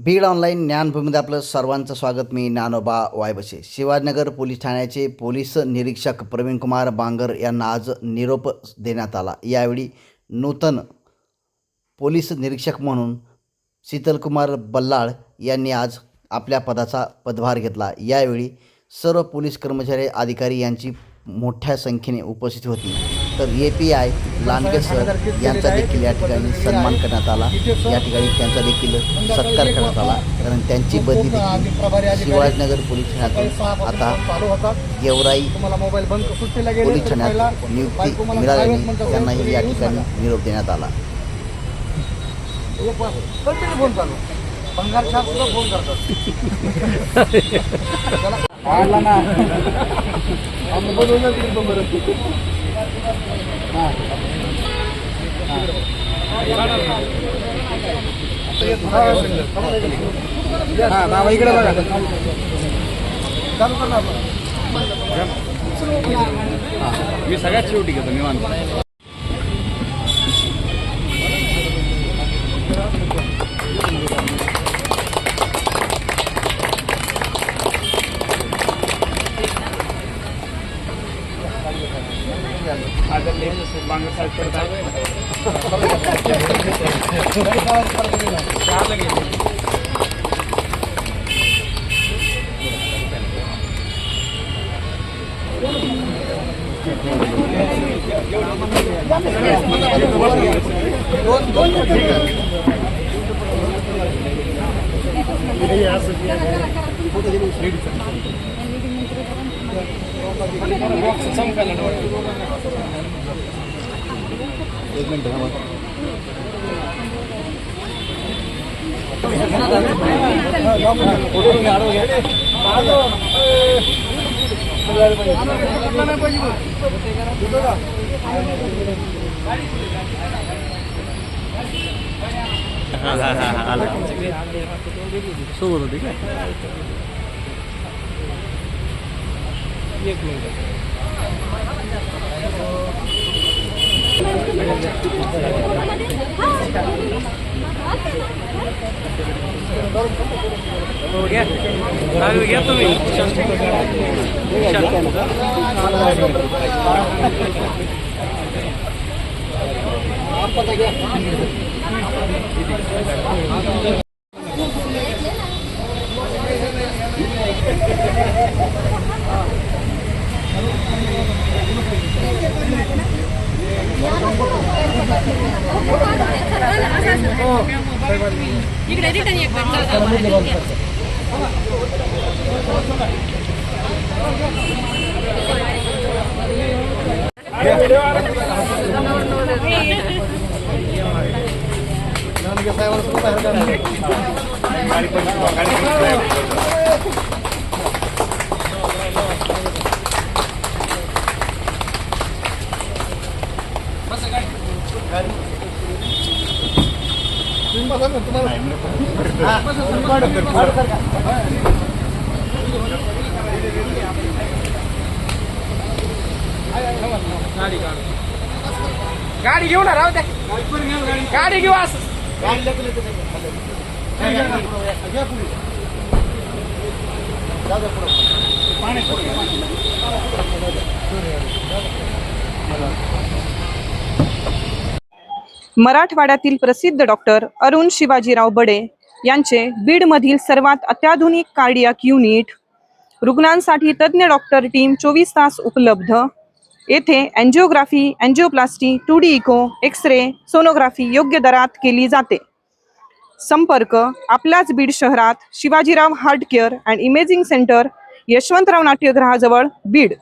Beed online ज्ञानभूमीमध्ये आपलं सर्वांचं स्वागत. मी ज्ञानोबा वायबसे. शिवाजीनगर पोलीस ठाण्याचे पोलीस निरीक्षक प्रवीणकुमार बांगर यांना आज निरोप देण्यात आला. यावेळी नूतन पोलीस निरीक्षक म्हणून शीतलकुमार बल्लाळ यांनी आज आपल्या पदाचा पदभार घेतला. यावेळी सर्व पोलीस कर्मचारी अधिकारी यांची मोठ्या संख्येने उपस्थित होती. तर API लांडगे सर यांचा देखील या ठिकाणी सन्मान करण्यात आला. या ठिकाणी त्यांचा देखील सत्कार करण्यात आला, कारण त्यांची बदली देखील शिवाजीनगर पोलीस ठाण्यातून आता गेवराई पोलीस ठाण्यात नियुक्ती मिळाल्याने त्यांनाही या ठिकाणी निरोप देण्यात आला. मी सगळ्यात शेवटी घेतो निवांत. एक मिनिट सोबत होती काय? एक मिनिट. घ्या तुम्ही. इकडे रिटर्न एक गाडी घेऊ ना, राहू द्या. गाडी घेऊ असं. मराठवाड्यातील प्रसिद्ध डॉक्टर अरुण शिवाजीराव बडे यांचे बीडमधील सर्वात अत्याधुनिक कार्डियाक युनिट, रुग्णांसाठी तज्ज्ञ डॉक्टर टीम 24 तास उपलब्ध. येथे angiography, angioplasty, 2D echo, X-ray, sonography योग्य दरात केली जाते. संपर्क आपल्याच बीड शहरात Shivajirao heart care and imaging centre, Yashwantrao नाट्यगृहाजवळ, बीड.